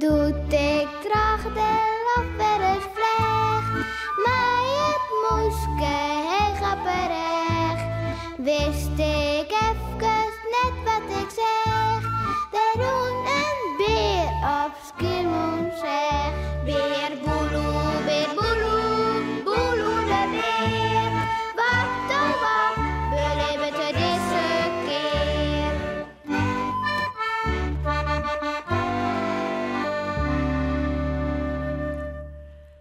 Doet ik tracht de lach weer eens vlecht, maar het moeske heel grapperig. Wist ik even net wat ik zeg, de roen een beer op Schiermonnikoog zeg. Beer boeloe, boeloe de beer. Wat oh wat, beleven we deze keer.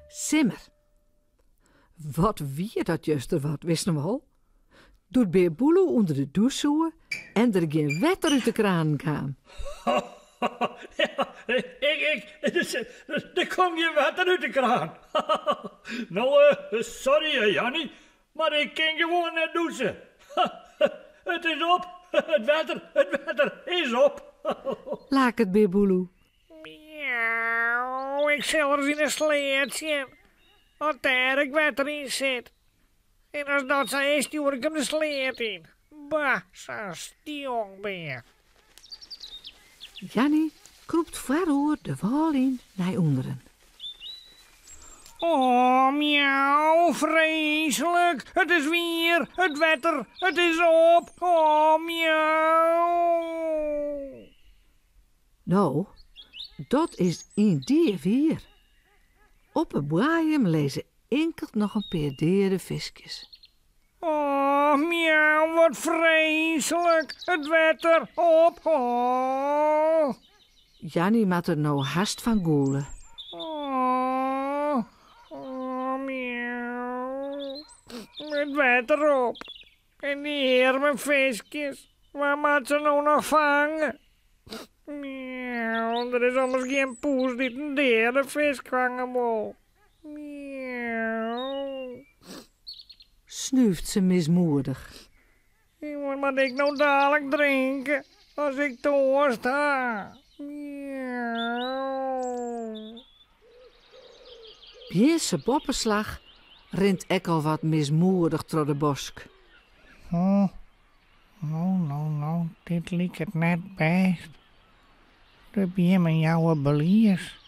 Simmer. Wat wie dat juster wat, wisten we al? Doet beer Boeloe onder de douche zoen en er geen wetter uit de kraan kwam. Ja, er komt je water uit de kraan. Nou, sorry Jannie, maar ik kan gewoon net douchen. Het is op, het water is op. Laat het beer Boeloe. Miauw, ik zelfs in een sleetje. Wat daar ik water in zit. En als dat zo is, stuur ik hem de sleet in. Bah, zo'n stjongbeer. Jannie kroept voorover de wal in naar onderen. Oh, miauw, vreselijk. Het is weer, het water, het is op. Oh, miauw. Nou, dat is in die weer. Op het boaiem lezen enkel nog een paar derde visjes. Oh, miauw, wat vreselijk. Het water op. Oh. Jannie maakt er nou haast van goelen. Oh, miauw. Het water op. En die heer visjes. Waar moet ze nou nog vangen? Miauw, er is anders geen poes die een derde vis vangen wil. Miauw. Snuift ze mismoedig. Wat moet ik nou dadelijk drinken als ik dorst ha? Miauw. Bierse boppenslag rent ek al wat mismoedig door de bosk. Oh, nou, dit liep het net best. De biem en jouw beliers.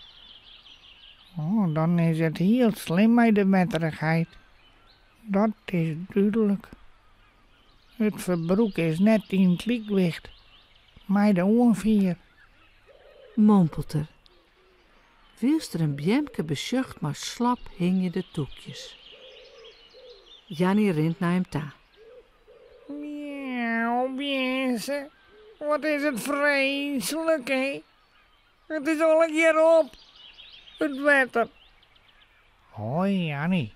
Oh, dan is het heel slim met de wetterigheid. Dat is duidelijk. Het verbroek is net in het liekwicht. Maar de onvier. Mompelt er. Wilst er een bjemke besjucht, maar slap hing je de toekjes. Jannie rent naar hem ta. Miauw, mensen. Wat is het vreselijk, hè? Het is al een keer op. Het wetter. Hoi, Jannie.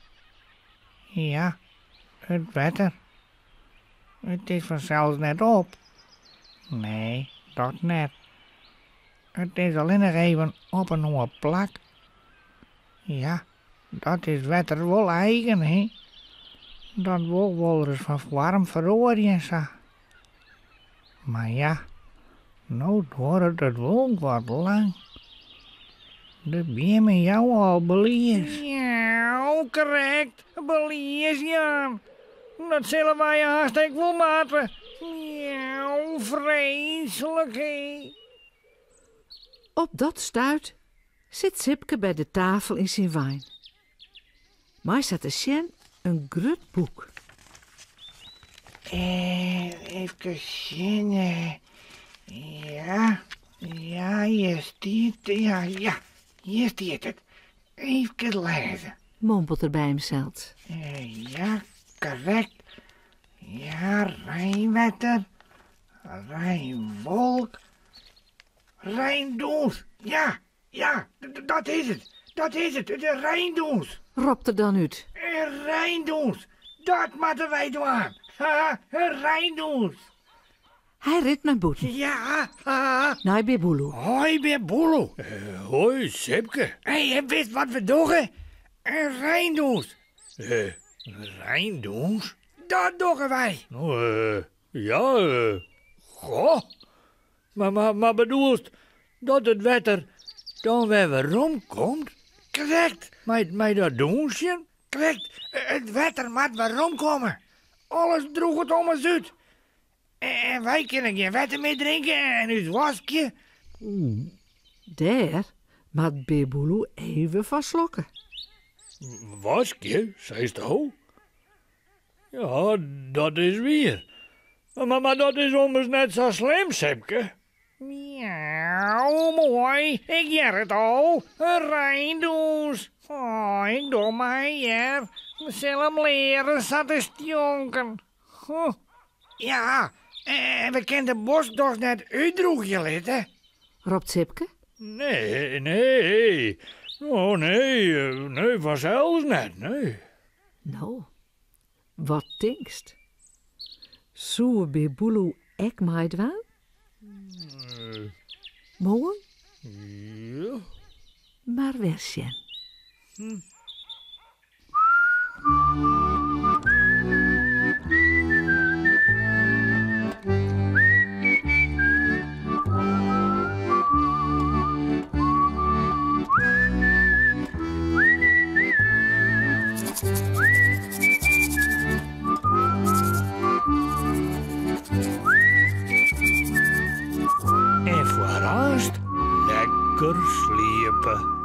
Ja, het wetter. Het is vanzelfs net op. Nee, dat net. Het is alleen nog even op een nieuwe plak. Ja, dat is wetter wel eigen, hè? Dat wil wel eens van warm verrooien, zo. Maar ja, nou wordt het wel wat lang. De biemen jou al beliers. Ja, correct. Beliers, Jan. Dat zullen wij hartstikke wel maken. Ja, vreselijk, hé. Op dat stuit zit Sipke bij de tafel in zijn wijn. Maar zet de Sjen een grut boek. Even zien. Ja, hier stiet. Ja, hier stiet het. Even lezen. Mompelt er bij hemzelf. Ja, correct. Ja, Rijnwetter. Rijnwolk. Rijndoes. Ja, dat is het. Dat is het, de Rijndoes. Ropt er dan uit. Rijndoes. Dat moeten wij doen. Ha, Rijndoes. Hij rit naar boeten. Ja, Naar bij Boeloe. hoi, weer Boelo. Hoi, Sipke. Hey, wist wat we doen? Rijndoes. Rijndoens? Dat doen wij. Nou, goh. Maar bedoelst dat het wetter dan weer waarom komt? Correct. Met dat doensje? Correct. Het wetter moet waarom komen. Alles droeg het om ons uit. En wij kunnen geen wetter meer drinken en het wasje. Daar Maar Beerboeloe even van slokken. Waskje, zei je? Ja, dat is weer. Maar dat is ommers net zo slim, Sepke. Ja, mooi. Ik jar het al. Een rijdoes. Oh, ik doe mij hier. We zullen hem leren zat te stonken. Huh. Ja, we kennen de bosdocht net uitdroegje litten. Roept Sipke. Nee. Oh, nee, vanzelfs net, nee. Nou, wat denkst? Zou Beerboeloe ek mij dwaan? Morgen? Ja. Maar wersjen. En voorast lekker sliepen.